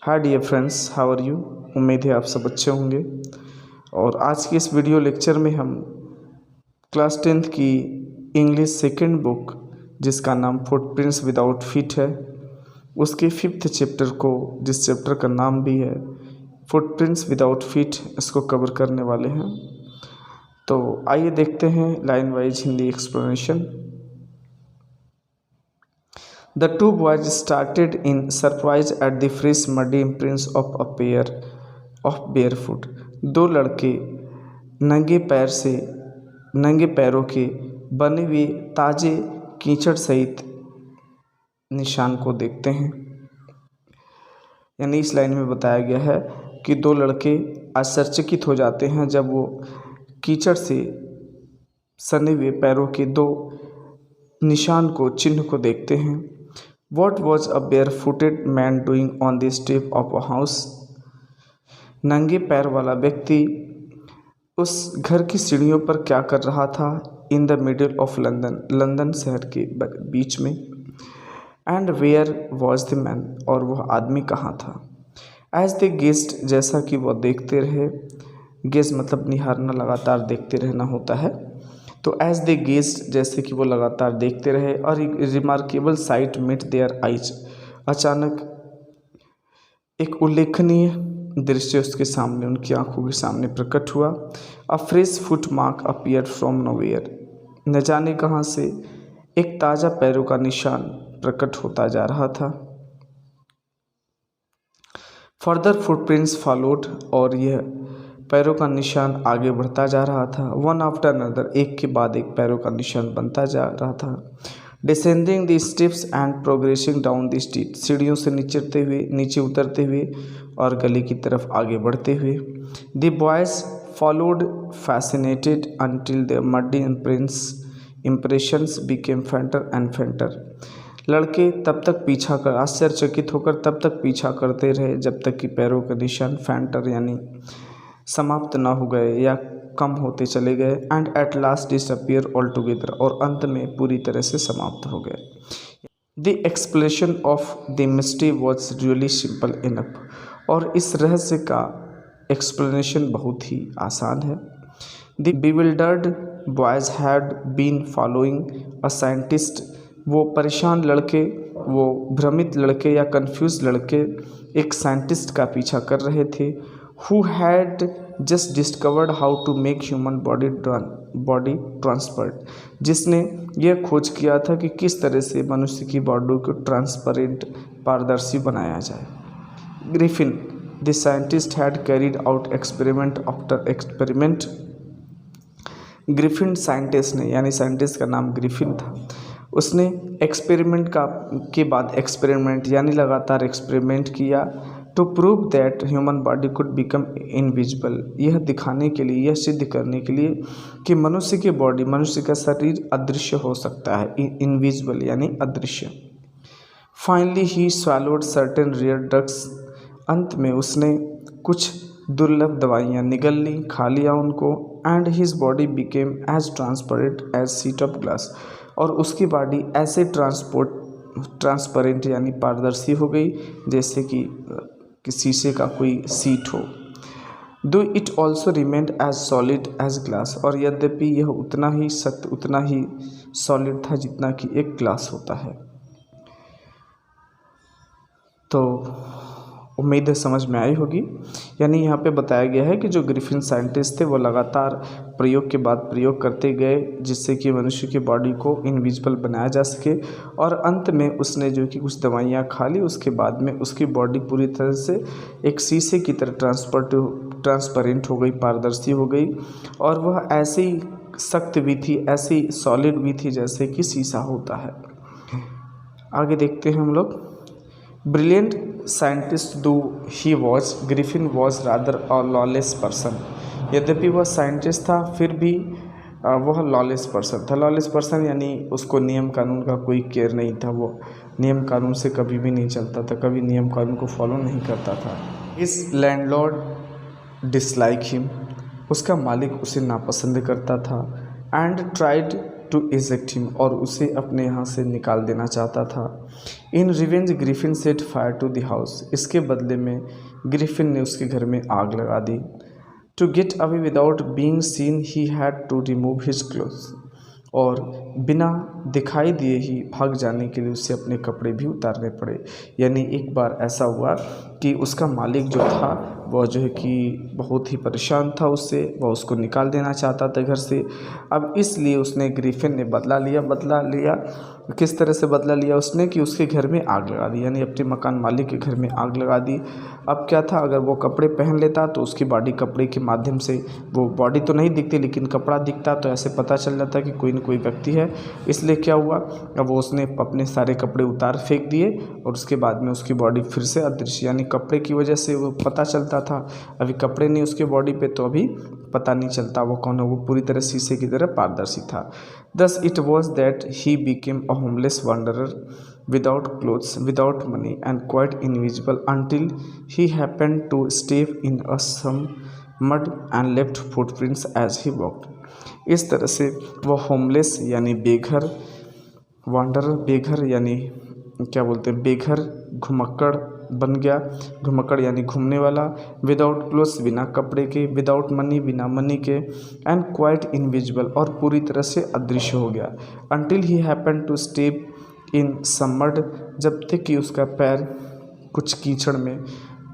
Hi dear friends, how are you. उम्मीद है आप सब अच्छे होंगे। और आज के इस वीडियो लेक्चर में हम क्लास 10th की इंग्लिश सेकंड बुक जिसका नाम फुटप्रिंट्स विदाउट फीट है, उसके 5th चैप्टर को, जिस चैप्टर का नाम भी है फुटप्रिंट्स विदाउट फीट, इसको कवर करने वाले हैं। तो आइए देखते हैं line wise Hindi explanation. The two boys started in surprise at the fresh muddy imprints of a pair of bare foot. दो लड़के नंगे पैरों के बने हुए ताजे कीचड़ सहित निशान को देखते हैं। यानी इस लाइन में बताया गया है कि दो लड़के आश्चर्यचकित हो जाते हैं जब वो कीचड़ से सने हुए पैरों के दो निशान को, चिन्ह को देखते हैं। What was a barefooted man doing on the step of a house? नंगे पैर वाला व्यक्ति उस घर की सीढ़ियों पर क्या कर रहा था? In the middle of London, London शहर के बीच में। And where was the man? और वह आदमी कहाँ था? As they gazed, जैसा कि वह देखते रहे, गेज मतलब निहारना, लगातार देखते रहना होता है। तो एज दे गेज, जैसे कि वो लगातार देखते रहे, और एक remarkable sight met their eyes, अचानक एक उल्लेखनीय दृश्य उसके सामने, उनकी आंखों के सामने प्रकट हुआ। अ fresh foot mark appeared from nowhere, न जाने कहाँ से एक ताज़ा पैरों का निशान प्रकट होता जा रहा था। फर्दर फुटप्रिंट्स फॉलोड, और यह पैरों का निशान आगे बढ़ता जा रहा था। वन आफ्टर अनदर, एक के बाद एक पैरों का निशान बनता जा रहा था। Descending the steps and progressing down the street, सीढ़ियों से नीचे उतरते हुए और गली की तरफ आगे बढ़ते हुए। The boys followed fascinated until the muddy impressions became फेंटर and फेंटर, लड़के तब तक पीछा कर, आश्चर्यचकित होकर तब तक पीछा करते रहे जब तक कि पैरों के निशान फेंटर यानी समाप्त न हो गए या कम होते चले गए। And at last disappear all together, और अंत में पूरी तरह से समाप्त हो गए। The explanation of the mystery was really simple enough, और इस रहस्य का एक्सप्लेनेशन बहुत ही आसान है। The bewildered boys had been following a scientist, वो परेशान लड़के, वो भ्रमित लड़के या कंफ्यूज लड़के एक साइंटिस्ट का पीछा कर रहे थे। Who had just discovered how to make human body transparent, जिसने यह खोज किया था कि किस तरह से मनुष्य की बॉडी को ट्रांसपेरेंट, पारदर्शी बनाया जाए। Griffin the scientist had carried out experiment after experiment, Griffin scientist ने, यानी साइंटिस्ट का नाम ग्रिफिन था, उसने एक्सपेरिमेंट के बाद एक्सपेरिमेंट यानी लगातार एक्सपेरिमेंट किया। To prove that human body could become invisible, यह दिखाने के लिए, यह सिद्ध करने के लिए कि मनुष्य की बॉडी, मनुष्य का शरीर अदृश्य हो सकता है, इनविजिबल यानी अदृश्य। Finally he swallowed certain rare drugs, अंत में उसने कुछ दुर्लभ दवाइयाँ निगल ली, खा लिया उनको। And his body became as transparent as sheet of glass, और उसकी बॉडी ऐसे ट्रांसपेरेंट यानी पारदर्शी हो गई जैसे कि शीशे का कोई सीट हो। Though it also remained as solid as glass, और यद्यपि यह उतना ही सख्त, उतना ही सॉलिड था जितना कि एक ग्लास होता है। तो उम्मीद है समझ में आई होगी। यानी यहाँ पे बताया गया है कि जो ग्रिफिन साइंटिस्ट थे वो लगातार प्रयोग के बाद प्रयोग करते गए जिससे कि मनुष्य की बॉडी को इनविजिबल बनाया जा सके, और अंत में उसने जो कि कुछ दवाइयाँ खा ली, उसके बाद में उसकी बॉडी पूरी तरह से एक शीशे की तरह ट्रांसपेरेंट हो गई, पारदर्शी हो गई, और वह ऐसी सख्त भी थी, ऐसी सॉलिड भी थी जैसे कि शीशा होता है। आगे देखते हैं हम लोग। ब्रिलियंट साइंटिस्ट दो he was, Griffin was rather a lawless person, यद्यपि वह साइंटिस्ट था फिर भी वह लॉलेस पर्सन था। लॉलेस पर्सन यानी उसको नियम कानून का कोई केयर नहीं था, वो नियम कानून से कभी भी नहीं चलता था, कभी नियम कानून को फॉलो नहीं करता था। इस लैंडलॉर्ड डिसलाइक हिम, उसका मालिक उसे नापसंद करता था। And tried to eject him, और उसे अपने यहाँ से निकाल देना चाहता था। In revenge Griffin set fire to the house, इसके बदले में ग्रिफिन ने उसके घर में आग लगा दी। To get away without being seen he had to remove his clothes, और बिना दिखाई दिए ही भाग जाने के लिए उसे अपने कपड़े भी उतारने पड़े। यानी एक बार ऐसा हुआ कि उसका मालिक जो था वह जो है कि बहुत ही परेशान था उससे, वह उसको निकाल देना चाहता था घर से। अब इसलिए उसने ग्रिफिन ने बदला लिया। किस तरह से बदला लिया उसने कि उसके घर में आग लगा दी, यानी अपने मकान मालिक के घर में आग लगा दी। अब क्या था, अगर वो कपड़े पहन लेता तो उसकी बॉडी कपड़े के माध्यम से, वो बॉडी तो नहीं दिखती लेकिन कपड़ा दिखता, तो ऐसे पता चल जाता कि कोई न कोई व्यक्ति है। इसलिए क्या हुआ, अब वो उसने अपने सारे कपड़े उतार फेंक दिए और उसके बाद में उसकी बॉडी फिर से अदृश्य, यानी कपड़े की वजह से वो पता चलता था। अभी कपड़े नहीं उसके बॉडी पे तो अभी पता नहीं चलता वो कौन है, वो पूरी तरह शीशे की तरह पारदर्शी था। Thus it was that he became a homeless wanderer without clothes, without money, and quite invisible until he happened to step in some mud and left footprints as he walked. इस तरह से वह होमलेस यानी बेघर, wanderer बेघर यानी क्या बोलते हैं, बेघर घुमक्कड़ बन गया। घुमक्कड़ यानी घूमने वाला। विदाउट क्लोथ्स बिना कपड़े के, विदाउट मनी बिना मनी के, एंड क्वाइट इनविजिबल और पूरी तरह से अदृश्य हो गया। Until he happen to step in some mud, जब तक कि उसका पैर कुछ कीचड़ में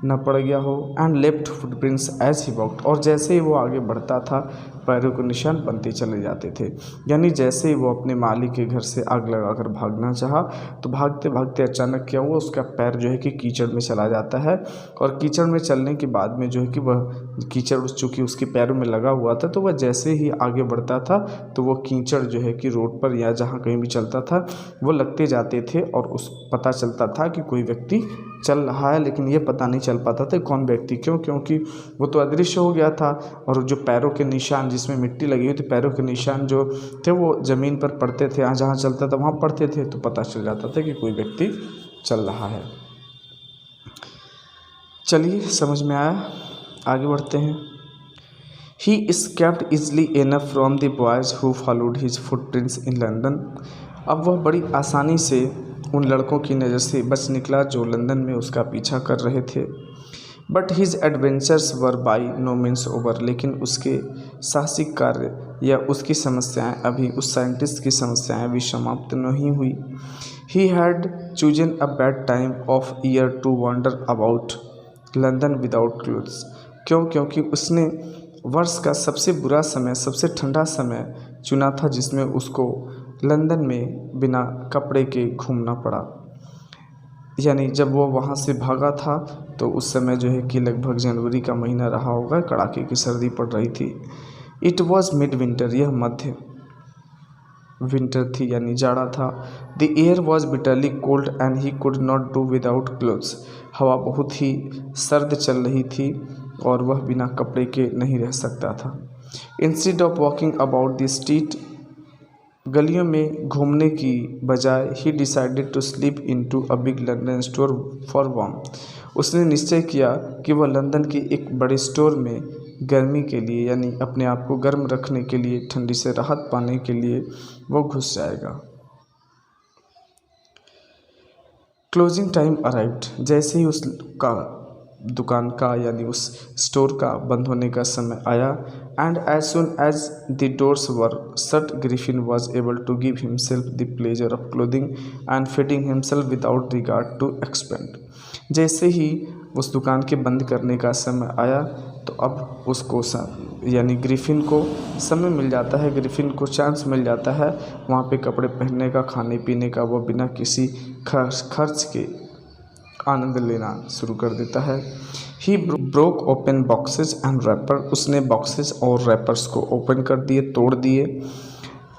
न पड़ गया हो। And left footprints as he walked, और जैसे ही वो आगे बढ़ता था पैरों के निशान बनते चले जाते थे। यानी जैसे ही वो अपने मालिक के घर से आग लगाकर भागना चाहा तो भागते भागते अचानक क्या हुआ, उसका पैर जो है कि कीचड़ में चला जाता है, और कीचड़ में चलने के बाद में जो है कि वह कीचड़ चूँकि उसके पैरों में लगा हुआ था, तो वह जैसे ही आगे बढ़ता था तो वो कीचड़ जो है कि रोड पर या जहाँ कहीं भी चलता था वो लगते जाते थे, और उस पता चलता था कि कोई व्यक्ति चल रहा है, लेकिन ये पता नहीं चल पाता था कौन व्यक्ति। क्योंकि वो तो अदृश्य हो गया था, और जो पैरों के निशान जिसमें मिट्टी लगी हुई थी, पैरों के निशान जो थे वो ज़मीन पर पड़ते थे, जहाँ चलता था वहाँ पड़ते थे, तो पता चल जाता था कि कोई व्यक्ति चल रहा है। चलिए समझ में आया, आगे बढ़ते हैं। He escaped easily enough from the boys who followed his footprints in London. अब वह बड़ी आसानी से उन लड़कों की नज़र से बच निकला जो लंदन में उसका पीछा कर रहे थे। But his adventures were by no means over, लेकिन उसके साहसिक कार्य या उसकी समस्याएं अभी, उस साइंटिस्ट की समस्याएं अभी समाप्त नहीं हुई। He had chosen a bad time of year to wander about London without clothes. क्योंकि उसने वर्ष का सबसे बुरा समय, सबसे ठंडा समय चुना था जिसमें उसको लंदन में बिना कपड़े के घूमना पड़ा। यानी जब वो वहाँ से भागा था तो उस समय जो है कि लगभग जनवरी का महीना रहा होगा, कड़ाके की सर्दी पड़ रही थी। इट वॉज मिड विंटर, यह मध्य विंटर थी यानी जाड़ा था। The air was bitterly cold and he could not do without clothes, हवा बहुत ही सर्द चल रही थी और वह बिना कपड़े के नहीं रह सकता था। Instead of walking about the street, गलियों में घूमने की बजाय he decided to sleep into a big London store for warm, उसने निश्चय किया कि वह लंदन के एक बड़े स्टोर में गर्मी के लिए यानी अपने आप को गर्म रखने के लिए, ठंडी से राहत पाने के लिए वो घुस जाएगा। क्लोजिंग टाइम अराइव्ड, जैसे ही उसका दुकान का यानी उस स्टोर का बंद होने का समय आया, and as soon as the doors were shut Griffin was able to give himself the pleasure of clothing and feeding himself without regard to expend. जैसे ही उस दुकान के बंद करने का समय आया तो अब उसको यानी ग्रिफिन को समय मिल जाता है, ग्रिफिन को चांस मिल जाता है वहाँ पे कपड़े पहनने का, खाने पीने का, वो बिना किसी खर्च के आनंद लेना शुरू कर देता है। He broke open boxes and wrapper, उसने बॉक्सेस और रैपर्स को ओपन कर दिए, तोड़ दिए।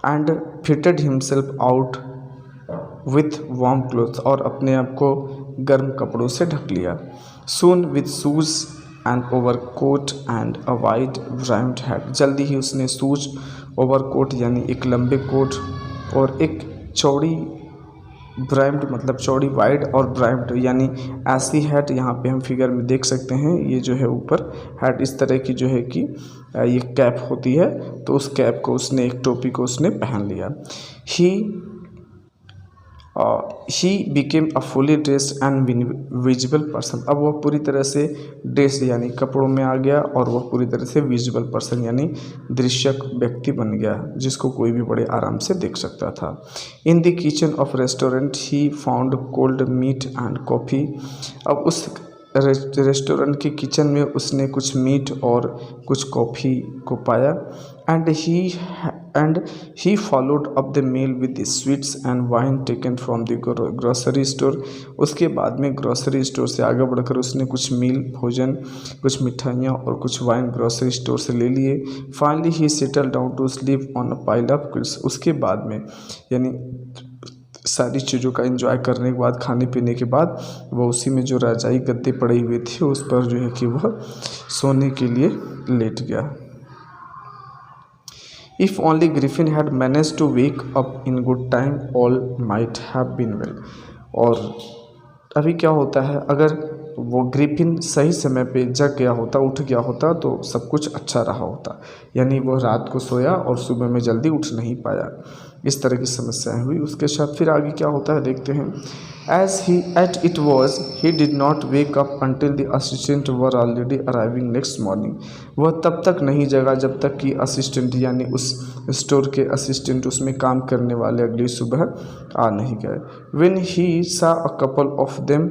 And fitted himself out with warm clothes, और अपने आप को गर्म कपड़ों से ढक लिया। Soon with shoes and overcoat and a wide brimmed hat, जल्दी ही उसने शूज, ओवरकोट यानी एक लंबे कोट और एक चौड़ी ब्राइम्ड मतलब चौड़ी, वाइड और ब्राइम्ड यानी ऐसी हैट यहाँ पे हम फिगर में देख सकते हैं। ये जो है ऊपर हैट इस तरह की जो है कि ये कैप होती है, तो उस कैप को उसने, एक टोपी को उसने पहन लिया। He became a fully dressed and visible person. अब वह पूरी तरह से ड्रेस्ड यानी कपड़ों में आ गया और वह पूरी तरह से विजिबल पर्सन यानी दृश्यक व्यक्ति बन गया, जिसको कोई भी बड़े आराम से देख सकता था। In the kitchen of restaurant he found cold meat and coffee. अब उस रेस्टोरेंट के किचन में उसने कुछ मीट और कुछ कॉफ़ी को पाया। And he followed up the meal with sweets and wine taken from the grocery store. उसके बाद में ग्रोसरी स्टोर से आगे बढ़कर उसने कुछ मील भोजन, कुछ मिठाइयाँ और कुछ वाइन ग्रोसरी स्टोर से ले लिए। Finally he settle down to sleep on a pile of quilts. उसके बाद में यानी सारी चीज़ों का एंजॉय करने के बाद, खाने पीने के बाद, वह उसी में जो रजाई गद्दे पड़े हुए थे उस पर जो है कि वह सोने के लिए लेट गया। If only Griffin had manage to wake up in good time all might have been well. और अभी क्या होता है, अगर वो ग्रिफिन सही समय पे जग गया होता, उठ गया होता, तो सब कुछ अच्छा रहा होता। यानी वह रात को सोया और सुबह में जल्दी उठ नहीं पाया। इस तरह की समस्याएं हुई उसके साथ। फिर आगे क्या होता है देखते हैं। As he ate it was he did not wake up until the assistant were already arriving next morning. वह तब तक नहीं जगा जब तक कि असिस्टेंट यानी उस स्टोर के असिस्टेंट, उसमें काम करने वाले, अगली सुबह आ नहीं गए। व्हेन ही सा a couple of them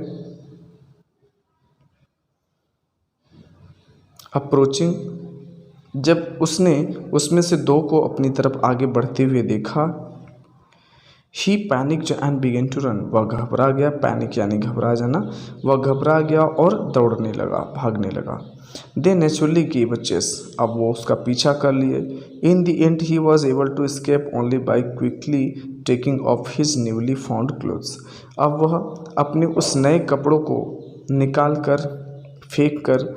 approaching. जब उसने उसमें से दो को अपनी तरफ आगे बढ़ते हुए देखा। He panicked and began to run. वह घबरा गया, पैनिक यानी घबरा जाना। वह घबरा गया और दौड़ने लगा, भागने लगा। They naturally give a chase. अब वो उसका पीछा कर लिए। In the end he was able to escape only by quickly taking off his newly found clothes. अब वह अपने उस नए कपड़ों को निकाल कर, फेंक कर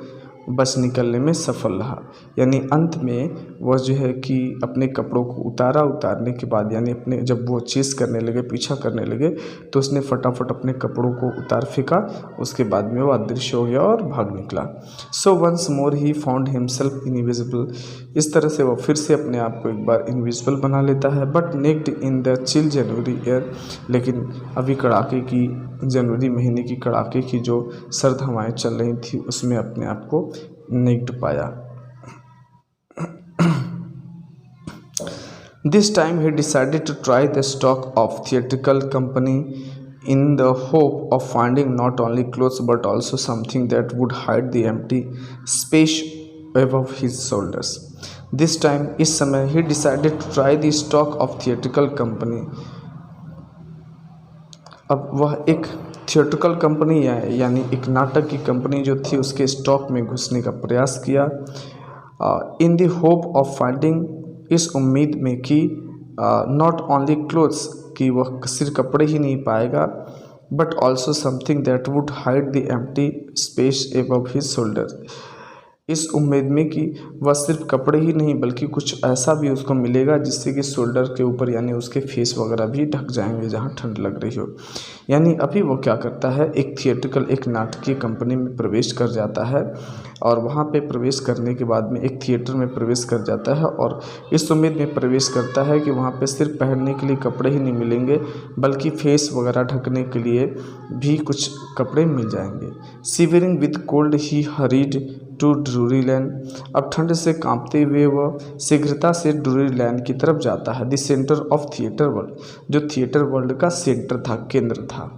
बस निकलने में सफल रहा। यानी अंत में वह जो है कि अपने कपड़ों को उतारने के बाद, यानी अपने जब वो चेस करने लगे, पीछा करने लगे, तो उसने फटाफट अपने कपड़ों को उतार फेंका। उसके बाद में वो अदृश्य हो गया और भाग निकला। So once more he found himself invisible. इस तरह से वह फिर से अपने आप को एक बार इनविजिबल बना लेता है। But naked in the chill January air. लेकिन अभी कड़ाके की जनवरी महीने की कड़ाके की जो सर्द हवाएं चल रही थी, उसमें अपने आप को नेक्ड पाया। This time he decided to try the stock of theatrical company in the hope of finding not only clothes but also something that would hide the empty space above his shoulders. This time, इस समय, he decided to try the stock of theatrical company. अब वह एक theatrical company यानी एक नाटक की company जो थी, उसके स्टॉक में घुसने का प्रयास किया। In the hope of finding, इस उम्मीद में कि नॉट ओनली क्लोथ्स, कि वह सिर्फ कपड़े ही नहीं पाएगा, but also something that would hide the empty space above his shoulder. इस उम्मीद में कि वह सिर्फ कपड़े ही नहीं बल्कि कुछ ऐसा भी उसको मिलेगा जिससे कि शोल्डर के ऊपर यानी उसके फेस वगैरह भी ढक जाएंगे जहाँ ठंड लग रही हो। यानी अभी वो क्या करता है, एक थिएट्रिकल, एक नाटकीय कंपनी में प्रवेश कर जाता है और वहाँ पे प्रवेश करने के बाद में एक थिएटर में प्रवेश कर जाता है और इस उम्मीद में प्रवेश करता है कि वहाँ पे सिर्फ पहनने के लिए कपड़े ही नहीं मिलेंगे बल्कि फेस वगैरह ढकने के लिए भी कुछ कपड़े मिल जाएंगे। Shivering with cold he hurried to Drury Lane. अब ठंड से कांपते हुए वह शीघ्रता से ड्रूरी लैंड की तरफ जाता है। The centre of theatre world, जो थिएटर वर्ल्ड का सेंटर था, केंद्र था।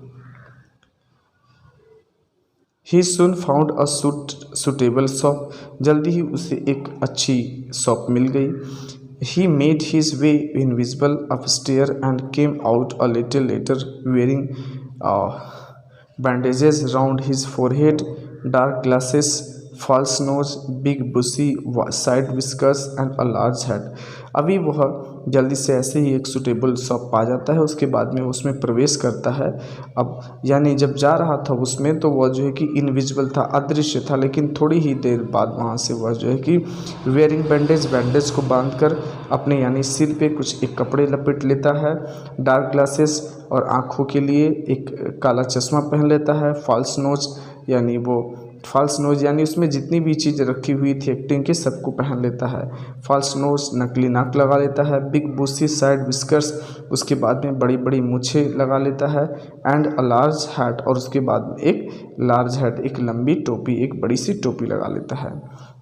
ही सून फाउंड अ सुटेबल शॉप। जल्दी ही उसे एक अच्छी शॉप मिल गई। He made his way invisible upstair and came out a little letter wearing bandages round his forehead, dark glasses, false nose, big bushy side whiskers and a large hat. अभी वह जल्दी से ऐसे ही एक सूटेबल शॉप पा जाता है, उसके बाद में उसमें प्रवेश करता है। अब यानी जब जा रहा था उसमें तो वह जो है कि इनविजिबल था, अदृश्य था, लेकिन थोड़ी ही देर बाद वहाँ से वह जो है कि वेयरिंग बैंडेज को बांधकर अपने यानी सिर पे कुछ एक कपड़े लपेट लेता है, डार्क ग्लासेस और आँखों के लिए एक काला चश्मा पहन लेता है, फॉल्स नोज यानी उसमें जितनी भी चीज़ रखी हुई थी एक्टिंग की सबको पहन लेता है। फॉल्स नोज नकली नाक लगा लेता है, बिग बुशी साइड विस्कर्स, उसके बाद में बड़ी बड़ी मूछें लगा लेता है, एंड अ लार्ज हैट, और उसके बाद में एक लार्ज हैट, एक लंबी टोपी, एक बड़ी सी टोपी लगा लेता है।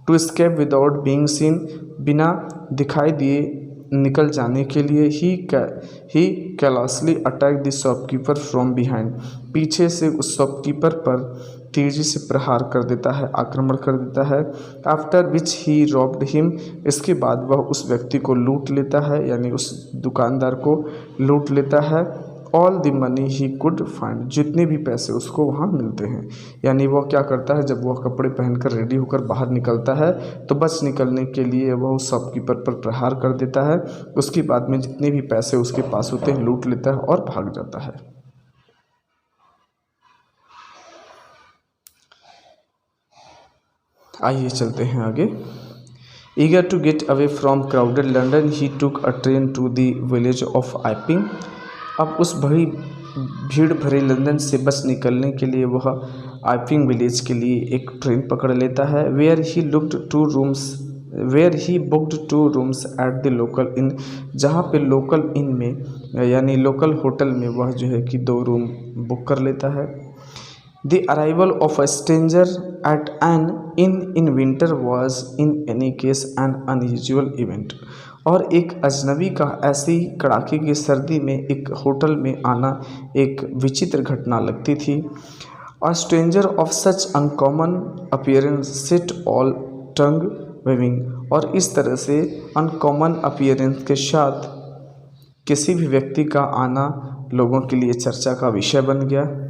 To escape without being seen, बिना दिखाई दिए निकल जाने के लिए he callously attack the shopkeeper from behind, पीछे से उस शॉपकीपर पर तेजी से प्रहार कर देता है, आक्रमण कर देता है। After which he robbed him, इसके बाद वह उस व्यक्ति को लूट लेता है, यानी उस दुकानदार को लूट लेता है। All the money he could find, जितने भी पैसे उसको वहाँ मिलते हैं। यानी वह क्या करता है, जब वह कपड़े पहनकर रेडी होकर बाहर निकलता है तो बच निकलने के लिए वह उस शॉपकीपर पर प्रहार कर देता है, उसके बाद में जितने भी पैसे उसके पास होते हैं लूट लेता है और भाग जाता है। आइए चलते हैं आगे। Eager to get away from crowded London he took a train to the village of Iping, अब उस भीड़ भरे लंदन से बच निकलने के लिए वह आइपिंग विलेज के लिए एक ट्रेन पकड़ लेता है। Where he booked two rooms at the local inn, जहाँ पे लोकल इन में यानी लोकल होटल में वह जो है कि 2 रूम बुक कर लेता है। The arrival of a stranger at an inn in winter was in any case an unusual event, और एक अजनबी का ऐसी कड़ाके की सर्दी में एक होटल में आना एक विचित्र घटना लगती थी। A stranger of such uncommon appearance set all tongue waving, और इस तरह से अनकॉमन अपीयरेंस के साथ किसी भी व्यक्ति का आना लोगों के लिए चर्चा का विषय बन गया।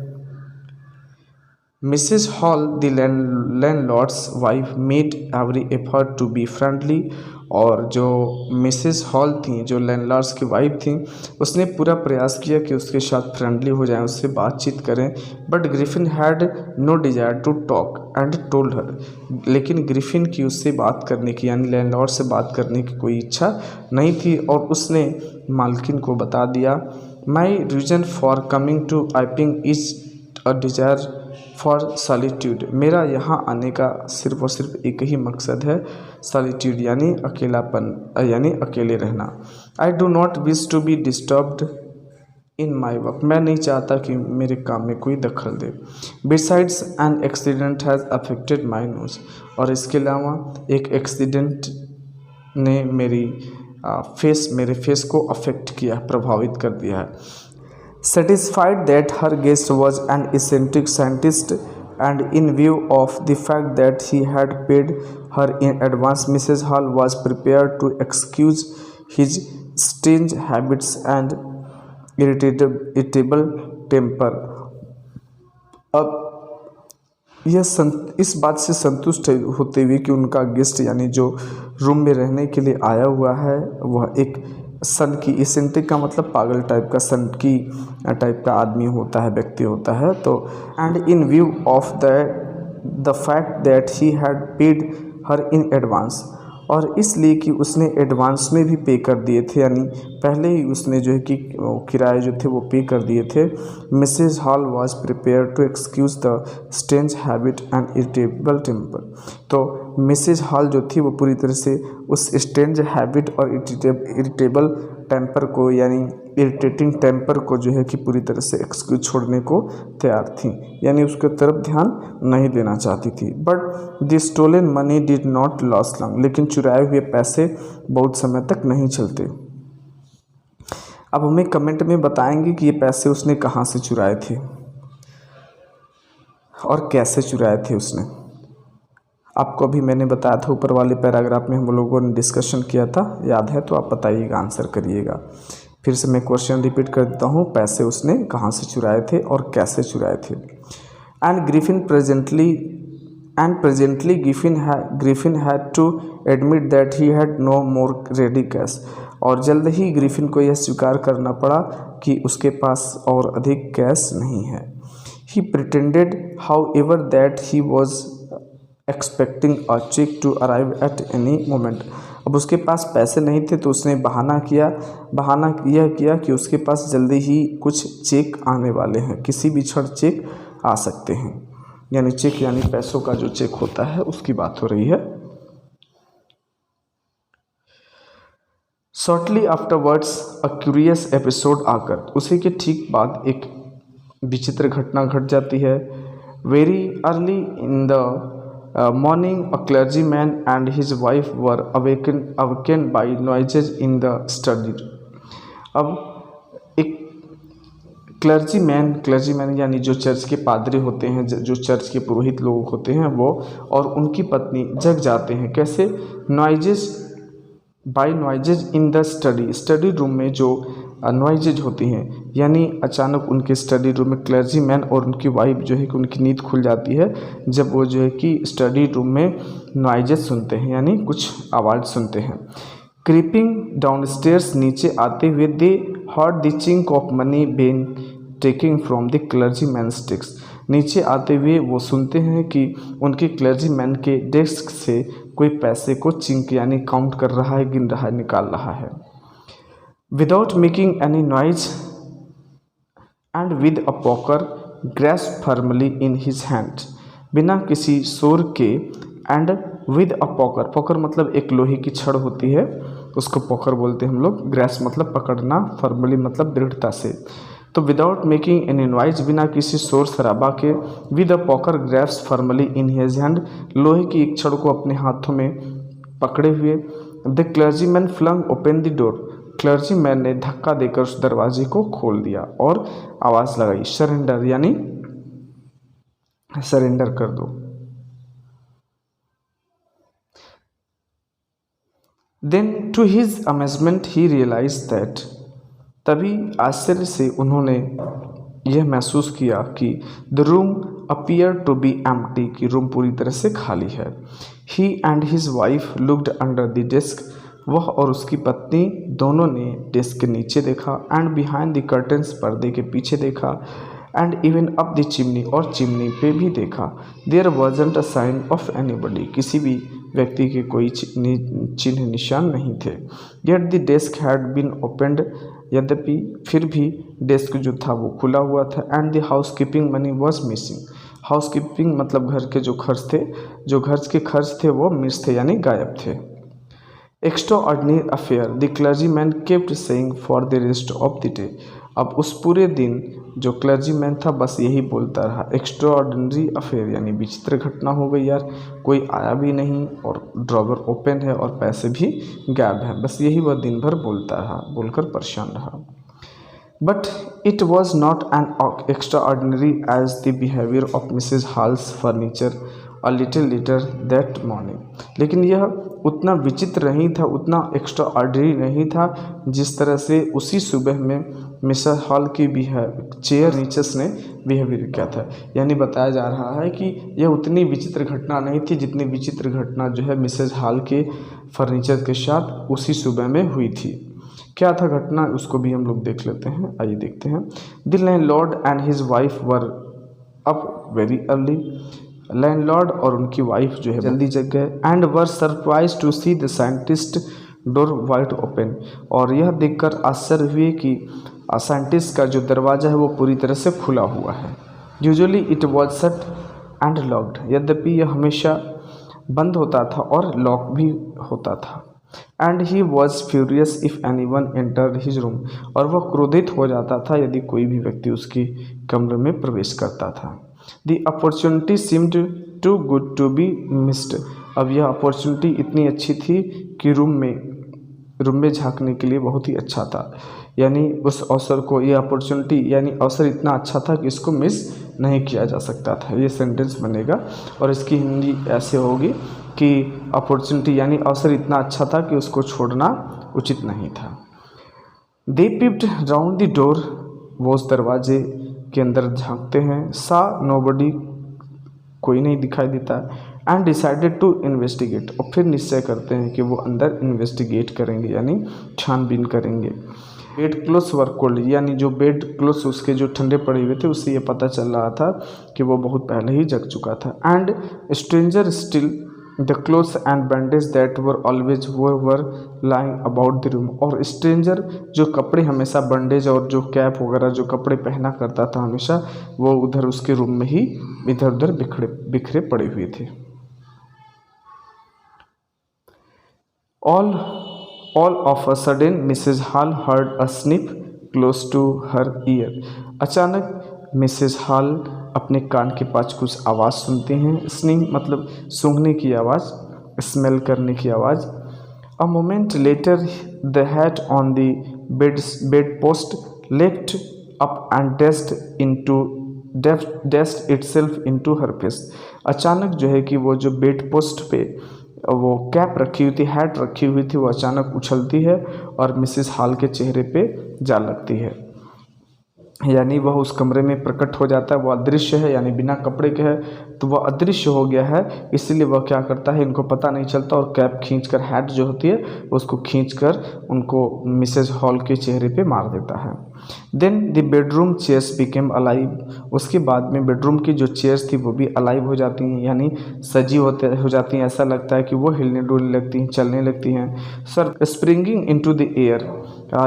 Mrs Hall the landlord's wife made every effort to be friendly, और जो मिसेस हॉल थी, जो लैंडलॉर्ड्स की वाइफ थी, उसने पूरा प्रयास किया कि उसके साथ फ्रेंडली हो जाएं, उससे बातचीत करें। But Griffin had no desire to talk and told her, लेकिन ग्रिफिन की उससे बात करने की यानी लैंडलॉर्ड से बात करने की कोई इच्छा नहीं थी, और उसने मालकिन को बता दिया, my reason for coming to Iping is a desire for solitude, मेरा यहाँ आने का सिर्फ और सिर्फ एक ही मकसद है, सॉलिट्यूड यानी अकेलापन, यानी अकेले रहना। I do not wish to be disturbed in my work, मैं नहीं चाहता कि मेरे काम में कोई दखल दे। Besides an accident has affected my nose, और इसके अलावा एक एक्सीडेंट ने मेरे फेस को अफेक्ट किया, प्रभावित कर दिया है। Satisfied that her guest was an eccentric scientist, and in view of the fact that he had paid her in advance, Mrs. Hall was prepared to excuse his strange habits and irritable temper. अब इस बात से संतुष्ट होते हुए कि उनका guest यानी जो रूम में रहने के लिए आया हुआ है वह एक सन की, इसेंट्रिक का मतलब पागल टाइप का, सन की टाइप का आदमी होता है, व्यक्ति होता है। तो and in view of the fact that he had paid her in advance, और इसलिए कि उसने एडवांस में भी पे कर दिए थे, यानी पहले ही उसने जो है कि किराए जो थे वो पे कर दिए थे। Mrs Hall was prepare to excuse the strange habit and irritable temper, तो मिसेज हॉल जो थी वो पूरी तरह से उस स्ट्रेंज हैबिट और इरिटेबल टेम्पर को यानी इरिटेटिंग टेम्पर को जो है कि पूरी तरह से एक्सक्यूज छोड़ने को तैयार थी, यानी उसके तरफ ध्यान नहीं देना चाहती थी। But the stolen money did not lost long, लेकिन चुराए हुए पैसे बहुत समय तक नहीं चलते। अब हमें कमेंट में बताएंगे कि ये पैसे उसने कहाँ से चुराए थे और कैसे चुराए थे उसने। आपको अभी मैंने बताया था ऊपर वाले पैराग्राफ में हम लोगों ने डिस्कशन किया था, याद है तो आप बताइएगा, आंसर करिएगा। फिर से मैं क्वेश्चन रिपीट कर देता हूँ, पैसे उसने कहाँ से चुराए थे और कैसे चुराए थे। And presently Griffin had to admit that he had no more ready cash, और जल्द ही ग्रिफिन को यह स्वीकार करना पड़ा कि उसके पास और अधिक कैश नहीं है। He pretended however that he was expecting a cheque to arrive at any moment. अब उसके पास पैसे नहीं थे तो उसने बहाना यह किया कि उसके पास जल्दी ही कुछ चेक आने वाले हैं, किसी भी क्षण चेक आ सकते हैं। यानी चेक यानी पैसों का जो चेक होता है उसकी बात हो रही है। Shortly afterwards a curious episode आकर, उसी के ठीक बाद एक विचित्र घटना घट जाती है। Very early in the morning a clergyman and his wife were awaken by noises in the study. अब एक क्लर्जीमैन यानी जो चर्च के पादरी होते हैं, जो चर्च के पुरोहित लोग होते हैं, वो और उनकी पत्नी जग जाते हैं। कैसे? By noises in the study room में जो नॉइजेज होती हैं, यानी अचानक उनके स्टडी रूम में क्लर्जीमैन और उनकी वाइफ जो है कि उनकी नींद खुल जाती है जब वो जो है कि स्टडी रूम में नॉइजेज सुनते हैं, यानी कुछ आवाज़ सुनते हैं। क्रीपिंग डाउनस्टेयर्स, नीचे आते हुए, they heard the chink of money being taking from the clergyman's desk. नीचे आते हुए वो सुनते हैं कि उनके क्लर्जीमैन के डेस्क से कोई पैसे को चिंक यानी काउंट कर रहा है, गिन रहा है, निकाल रहा है। Without making any noise and with a poker grasp firmly in his hand, बिना किसी शोर के, एंड विद अ पॉकर मतलब एक लोहे की छड़ होती है, उसको पॉकर बोलते हैं हम लोग। ग्रैस्प मतलब पकड़ना, फर्मली मतलब दृढ़ता से। तो विदाउट मेकिंग एनी नॉइज, बिना किसी शोर शराबा के, with a poker grasps firmly in his hand, लोहे की एक छड़ को अपने हाथों में पकड़े हुए, the clergyman flung open the door, clergyman ने धक्का देकर उस दरवाजे को खोल दिया और आवाज़ लगाई, सरेंडर, यानी सरेंडर कर दो। Then to his amazement he realize that, तभी आश्चर्य से उन्होंने यह महसूस किया कि the room appear to be empty, कि रूम पूरी तरह से खाली है। He and his wife looked under the desk, वह और उसकी पत्नी दोनों ने डेस्क के नीचे देखा, एंड बिहाइंड द कर्टन्स, पर्दे के पीछे देखा, and even up the chimney, और चिमनी पे भी देखा। There wasn't a sign of anybody, किसी भी व्यक्ति के कोई चिन्ह निशान नहीं थे। Yet the desk had been opened, यद्यपि फिर भी डेस्क जो था वो खुला हुआ था। And the housekeeping money was missing, housekeeping मतलब घर के जो खर्च थे, जो घर के खर्च थे वो मिस थे, यानी गायब थे। Extraordinary affair, the clergyman kept saying for the rest of the day. अब उस पूरे दिन जो क्लर्जीमैन था बस यही बोलता रहा, एक्स्ट्राऑर्डिनरी अफेयर, यानी विचित्र घटना हो गई यार, कोई आया भी नहीं और ड्रॉवर ओपन है और पैसे भी गायब हैं, बस यही वह दिन भर बोलता रहा, बोलकर परेशान रहा। But it was not an extraordinary as the behaviour of Mrs Hall's furniture a little later that morning, लेकिन यह उतना विचित्र नहीं था, उतना एक्स्ट्रा ऑर्डिनरी नहीं था जिस तरह से उसी सुबह में मिसेस हॉल की चेयर नीचस ने बिहेवियर किया था। यानी बताया जा रहा है कि यह उतनी विचित्र घटना नहीं थी जितनी विचित्र घटना जो है मिसेस हॉल के फर्नीचर के साथ उसी सुबह में हुई थी। क्या था घटना, उसको भी हम लोग देख लेते हैं, आइए देखते हैं। The landlord and his wife were up very early, landlord और उनकी वाइफ जो है जल्दी जग गए। And were surprise to see the scientist door wide open, और यह देखकर आश्चर्य हुए कि साइंटिस्ट का जो दरवाज़ा है वो पूरी तरह से खुला हुआ है। Usually it was shut and locked, यद्यपि यह हमेशा बंद होता था और लॉक भी होता था। And he was furious if any one enter his room, और वह क्रोधित हो जाता था यदि कोई भी व्यक्ति उसकी कमरे में प्रवेश करता था। The opportunity seemed to too to be missed, अब यह अपॉर्चुनिटी इतनी अच्छी थी कि रूम में झांकने के लिए बहुत ही अच्छा था, यानी उस अवसर को, ये अपॉर्चुनिटी यानी अवसर इतना अच्छा था कि इसको मिस नहीं किया जा सकता था। ये सेंटेंस बनेगा और इसकी हिंदी ऐसे होगी कि अपॉर्चुनिटी यानी अवसर इतना अच्छा था कि उसको छोड़ना उचित नहीं था। दे पिप्ड राउंड द डोर, वो उस दरवाजे के अंदर झांकते हैं। सा नोबडी, कोई नहीं दिखाई देता। एंड डिसाइडेड टू इन्वेस्टिगेट, और फिर निश्चय करते हैं कि वो अंदर इन्वेस्टिगेट करेंगे यानी छानबीन करेंगे। बेड क्लोथ्स वर कोल्ड, यानी जो बेड क्लोथ्स उसके जो ठंडे पड़े हुए थे उससे ये पता चल रहा था कि वो बहुत पहले ही जग चुका था। And stranger still the clothes and bandage that were always were lying about the room, और स्ट्रेंजर जो कपड़े हमेशा बैंडेज और जो कैप वगैरह जो कपड़े पहना करता था हमेशा, वो उधर उसके रूम में ही इधर उधर बिखरे पड़े हुए थे। All of a sudden Mrs. Hall heard a snip close to her ear. अचानक मिसेस हॉल अपने कान के पास कुछ आवाज़ सुनते हैं। स्निंग मतलब सूंघने की आवाज़, स्मेल करने की आवाज़। A moment later the hat on the bedpost leapt up and dashed itself into her face. अचानक जो है कि वो जो बेड पोस्ट पे वो कैप रखी हुई थी, हैट रखी हुई थी, वो अचानक उछलती है और मिसेस हॉल के चेहरे पे जा लगती है, यानी वह उस कमरे में प्रकट हो जाता है। वो अदृश्य है, यानी बिना कपड़े के है तो वह अदृश्य हो गया है, इसलिए वह क्या करता है इनको पता नहीं चलता और कैप खींचकर, हैट जो होती है उसको खींचकर उनको मिसेस हॉल के चेहरे पे मार देता है। Then the bedroom chairs became alive, उसके बाद में बेडरूम की जो चेयर्स थी वो भी अलाइव हो जाती हैं, यानी सजी हो जाती हैं। ऐसा लगता है कि वो हिलने डुलने लगती हैं, चलने लगती हैं। Sir springing into the air,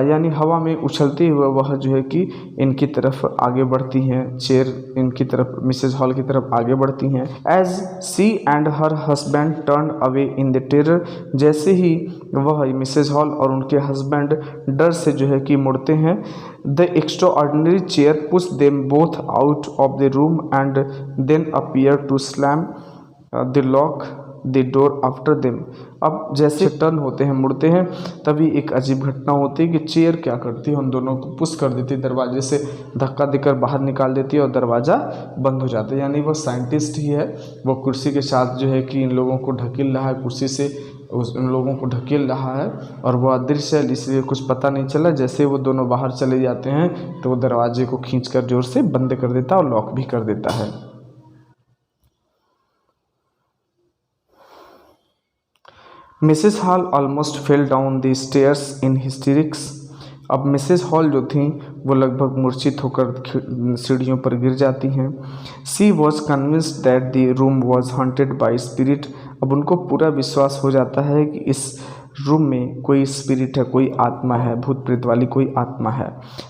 यानी हवा में उछलते हुए वह जो है कि इनकी तरफ आगे बढ़ती हैं, चेयर इनकी तरफ, मिसेस हॉल की तरफ आगे बढ़ती हैं। As she and her husband turn away in the terror, जैसे ही वह मिसेस हॉल और उनके हस्बैंड डर से जो है कि मुड़ते हैं, the extraordinary chair push them both out of the room and then appear to slam the lock the door after them. अब जैसे टर्न होते हैं, मुड़ते हैं, तभी एक अजीब घटना होती है कि चेयर क्या करती है, उन दोनों को पुश कर देती है, दरवाजे से धक्का देकर बाहर निकाल देती है और दरवाज़ा बंद हो जाता है। यानी वो साइंटिस्ट ही है, वो कुर्सी के साथ जो है कि इन लोगों को ढकेल रहा है, कुर्सी से उन लोगों को ढकेल रहा है और वो अदृश्य है, इसलिए कुछ पता नहीं चला। जैसे वो दोनों बाहर चले जाते हैं तो वो दरवाजे को खींचकर जोर से बंद कर देता है और लॉक भी कर देता है। Mrs hall almost fell down the stairs in hysterics, अब मिसेस हॉल जो थी वो लगभग मूर्छित होकर सीढ़ियों पर गिर जाती हैं। She was convinced that the room was haunted by spirit, अब उनको पूरा विश्वास हो जाता है कि इस रूम में कोई स्पिरिट है, कोई आत्मा है, भूत प्रेत वाली कोई आत्मा है।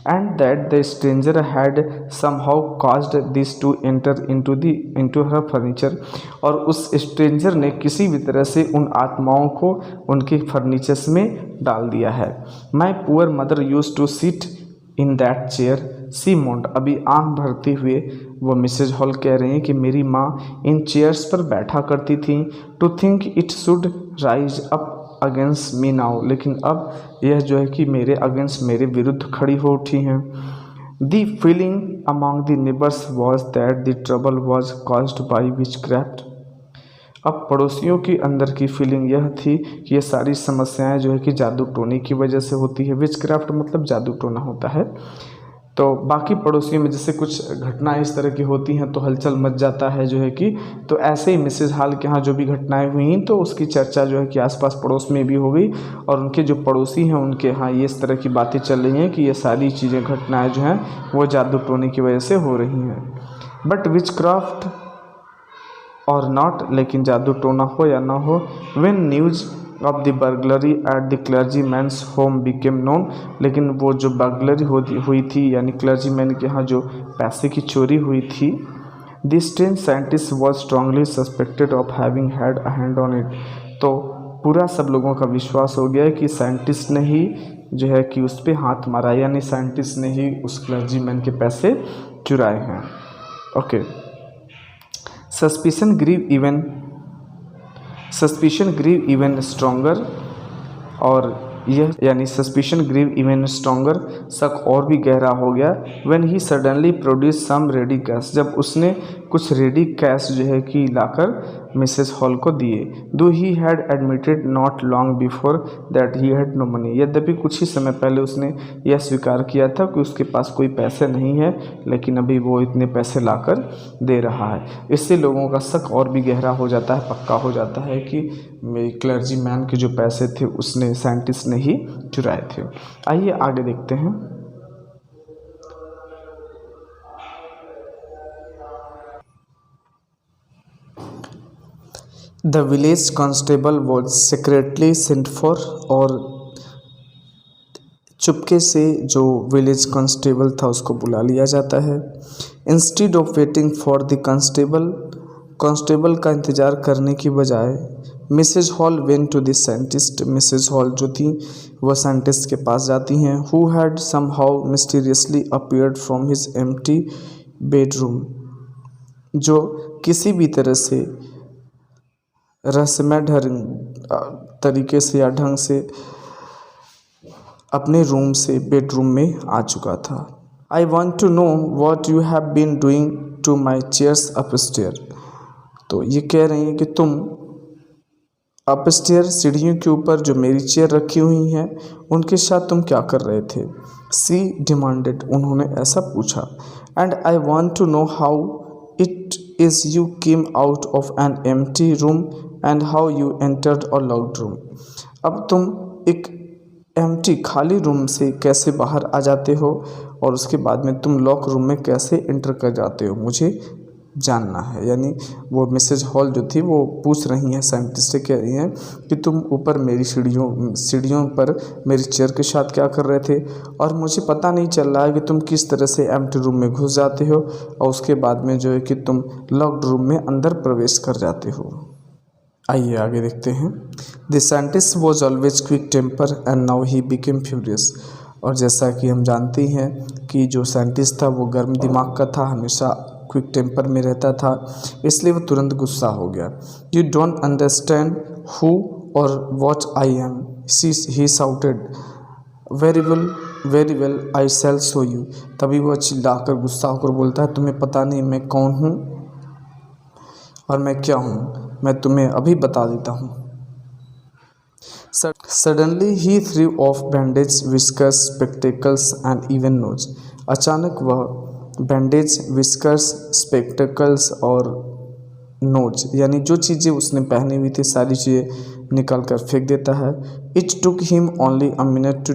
And that the stranger had somehow caused this to enter into her furniture, और उस स्ट्रेंजर ने किसी भी तरह से उन आत्माओं को उनके फर्नीचर्स में डाल दिया है। My poor mother used to sit in that chair she moaned, अभी आंख भरते हुए वो मिसेज हॉल कह रहे हैं कि मेरी माँ इन चेयर्स पर बैठा करती थी। To think it should rise up against me now, लेकिन अब यह जो है कि मेरे अगेंस्ट, मेरे विरुद्ध खड़ी हो उठी हैं। The feeling among the neighbours was that the trouble was caused by witchcraft, अब पड़ोसियों के अंदर की फीलिंग यह थी कि ये सारी समस्याएं जो है कि जादू टोने की वजह से होती है। विचक्राफ्ट मतलब जादू टोना होता है। तो बाकी पड़ोसियों में जैसे कुछ घटनाएं इस तरह की होती हैं तो हलचल मच जाता है जो है कि, तो ऐसे ही मिसेज हॉल के यहाँ जो भी घटनाएं हुई तो उसकी चर्चा जो है कि आसपास पड़ोस में भी हो गई और उनके जो पड़ोसी हैं उनके यहाँ ये इस तरह की बातें चल रही हैं कि ये सारी चीज़ें, घटनाएं जो हैं वो जादू टोने की वजह से हो रही हैं। बट विचक्राफ्ट और नॉट, लेकिन जादू टोना हो या ना हो, when news of the burglary at the clergyman's home became known, लेकिन वो जो बर्गलरी हुई थी यानी क्लर्जी मैन के यहाँ जो पैसे की चोरी हुई थी, the strange scientist was strongly suspected of having had a hand on it, तो पूरा सब लोगों का विश्वास हो गया है कि साइंटिस्ट ने ही जो है कि उस पर हाथ मारा, यानी साइंटिस्ट ने ही उस क्लर्जी मैन के पैसे चुराए हैं। Okay, suspicion grew even stronger, और यह यानी सस्पिशन ग्रीव इवन स्ट्रॉन्गर, शक और भी गहरा हो गया। When he suddenly produce some ready cash, जब उसने कुछ रेडी कैश जो है कि लाकर मिसेस हॉल को दिए। Though he had admitted not long before that he had no money, यद्यपि कुछ ही समय पहले उसने यह स्वीकार किया था कि उसके पास कोई पैसे नहीं है, लेकिन अभी वो इतने पैसे लाकर दे रहा है। इससे लोगों का शक और भी गहरा हो जाता है, पक्का हो जाता है कि क्लर्जी मैन के जो पैसे थे उसने साइंटिस्ट ने ही चुराए थे। आइए आगे देखते हैं। The village constable was secretly sent for, और चुपके से जो विलेज कांस्टेबल था उसको बुला लिया जाता है। Instead of waiting for the constable का इंतज़ार करने की बजाय Mrs Hall went to the scientist, Mrs Hall जो थी वह साइंटिस्ट के पास जाती हैं। Who had somehow mysteriously appeared from his empty bedroom, जो किसी भी तरह से रहस्यमय तरीके से या ढंग से अपने रूम से बेडरूम में आ चुका था। I want to know what you have been doing to my chairs upstair, तो ये कह रही हैं कि तुम अपस्टेयर सीढ़ियों के ऊपर जो मेरी चेयर रखी हुई हैं उनके साथ तुम क्या कर रहे थे। सी डिमांडेड, उन्होंने ऐसा पूछा। And I want to know how it is you came out of an empty room and how you entered a locked room, अब तुम एक एम्प्टी खाली रूम से कैसे बाहर आ जाते हो और उसके बाद में तुम लॉक रूम में कैसे एंटर कर जाते हो, मुझे जानना है। यानी वो मिसेज हॉल जो थी वो पूछ रही हैं, साइंटिस्ट से कह रही हैं कि तुम ऊपर मेरी सीढ़ियों पर मेरी चेयर के साथ क्या कर रहे थे, और मुझे पता नहीं चल रहा है कि तुम किस तरह से एम्प्टी रूम में घुस जाते हो और उसके बाद में जो है कि तुम लॉक्ड रूम में अंदर प्रवेश कर जाते हो। आइए आगे देखते हैं। The scientist was always quick temper and now he became furious, और जैसा कि हम जानते हैं कि जो साइंटिस्ट था वो गर्म दिमाग का था, हमेशा क्विक टेम्पर में रहता था, इसलिए वो तुरंत गुस्सा हो गया। यू डोंट अंडरस्टैंड हु और what I am, he shouted. Very well I shall show you, तभी वह चिल्लाकर गुस्सा होकर बोलता है, तुम्हें पता नहीं मैं कौन हूँ और मैं क्या हूँ, मैं तुम्हें अभी बता देता हूँ। Suddenly he threw off bandage, whiskers, spectacles and even nose, अचानक वह बैंडेज, विस्कर्स, स्पेक्टेकल्स और नोज यानी जो चीज़ें उसने पहनी हुई थी सारी चीज़ें निकाल कर फेंक देता है। It took him only a minute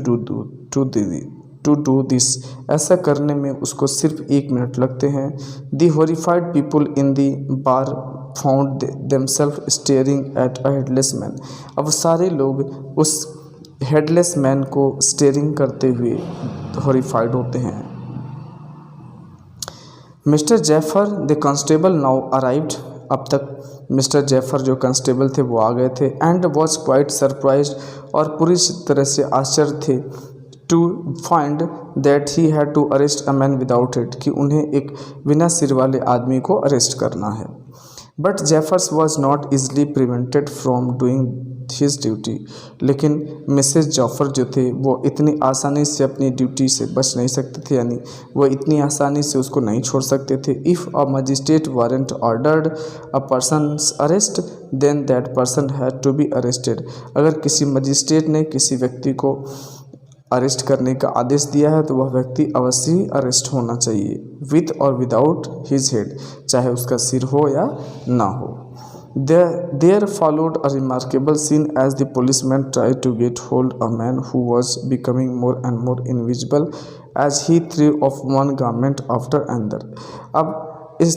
to do this, ऐसा करने में उसको सिर्फ 1 मिनट लगते हैं। The horrified people in the bar found themselves staring at a headless man, अब सारे लोग उस हेडलेस मैन को स्टेयरिंग करते हुए हॉरिफाइड होते हैं। Mister Jaffer the constable now arrived, अब तक मिस्टर जैफर जो कांस्टेबल थे वो आ गए थे। एंड वॉज क्वाइट सरप्राइज्ड, और पूरी तरह से आश्चर्य थे। To find that he had to arrest a man without head, कि उन्हें एक बिना सिर वाले आदमी को अरेस्ट करना है। But Jeffers was not easily prevented from doing his duty, लेकिन मिसेस जॉफर जो थे वो इतनी आसानी से अपनी ड्यूटी से बच नहीं सकते थे, यानी वो इतनी आसानी से उसको नहीं छोड़ सकते थे। If a magistrate warrant ordered a person's arrest then that person had to be arrested, अगर किसी मजिस्ट्रेट ने किसी व्यक्ति को अरेस्ट करने का आदेश दिया है तो वह व्यक्ति अवश्य ही अरेस्ट होना चाहिए, विथ और विदाउट हिज हेड, चाहे उसका सिर हो या ना हो। There followed a remarkable scene as the policeman tried to get hold of a man who was becoming more and more invisible as he threw off one garment after another. अब इस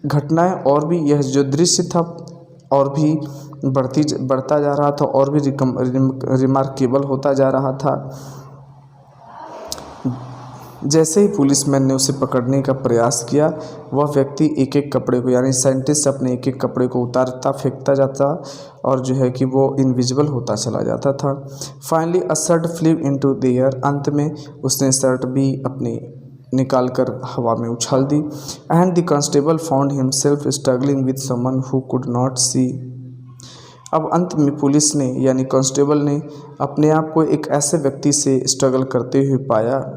घटनाएं और भी, यह जो दृश्य था और भी बढ़ता जा रहा था और भी रिमार्केबल होता जा रहा था। जैसे ही पुलिसमैन ने उसे पकड़ने का प्रयास किया, वह व्यक्ति एक एक कपड़े को, यानी साइंटिस्ट अपने एक एक कपड़े को उतारता फेंकता जाता और जो है कि वो इनविजिबल होता चला जाता था। Finally a shirt flew into the air, अंत में उसने शर्ट भी अपनी निकाल कर हवा में उछाल दी। And the constable found himself struggling with someone who could not see, अब अंत में पुलिस ने यानी कांस्टेबल ने अपने आप को एक ऐसे व्यक्ति से स्ट्रगल करते हुए पाया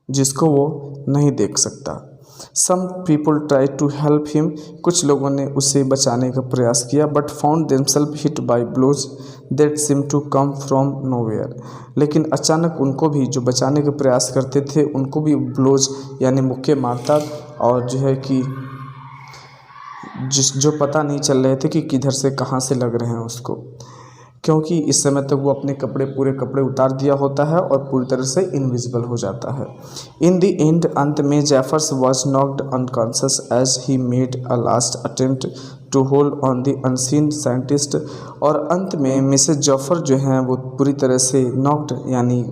जिसको वो नहीं देख सकता। Some people try to help him, कुछ लोगों ने उसे बचाने का प्रयास किया, but found themselves hit by blows that seem to come from nowhere, लेकिन अचानक उनको भी, जो बचाने का प्रयास करते थे, उनको भी ब्लोज यानी मुक्के मारता और जो है कि जो पता नहीं चल रहे थे कि किधर से कहाँ से लग रहे हैं उसको, क्योंकि इस समय तक वो अपने पूरे कपड़े उतार दिया होता है और पूरी तरह से इनविजिबल हो जाता है। इन द एंड, अंत में Jeffers was knocked unconscious as he made a last attempt to hold on the unseen scientist, और अंत में मिसेस जॉफर जो हैं वो पूरी तरह से नॉक्ड यानी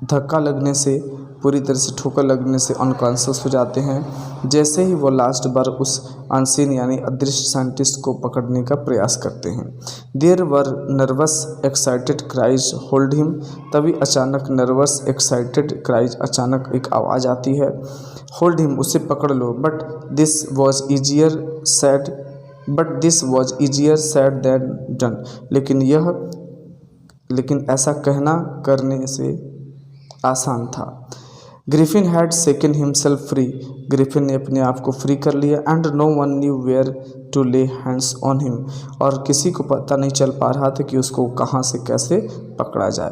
धक्का लगने से, पूरी तरह से ठोकर लगने से अनकॉन्शियस हो जाते हैं, जैसे ही वो लास्ट बार उस अनसीन यानी अदृश्य साइंटिस्ट को पकड़ने का प्रयास करते हैं। There were nervous excited cries hold him, तभी अचानक नर्वस एक्साइटेड क्राइज, अचानक एक आवाज़ आती है, होल्ड हिम, उसे पकड़ लो, but this was easier said than done, लेकिन ऐसा कहना करने से आसान था। Griffin had shaken himself free, ग्रिफिन ने अपने आप को फ्री कर लिया, and no one knew where to lay hands on him, और किसी को पता नहीं चल पा रहा था कि उसको कहाँ से कैसे पकड़ा जाए।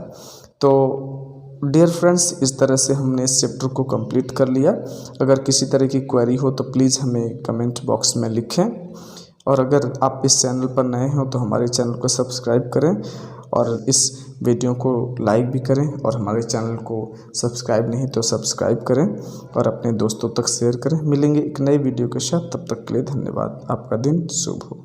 तो डियर फ्रेंड्स, इस तरह से हमने इस चैप्टर को कंप्लीट कर लिया। अगर किसी तरह की क्वेरी हो तो प्लीज़ हमें कमेंट बॉक्स में लिखें, और अगर आप इस चैनल पर नए हो तो हमारे चैनल को सब्सक्राइब करें और इस वीडियो को लाइक भी करें, और हमारे चैनल को सब्सक्राइब नहीं तो सब्सक्राइब करें और अपने दोस्तों तक शेयर करें। मिलेंगे एक नई वीडियो के साथ, तब तक के लिए धन्यवाद। आपका दिन शुभ हो।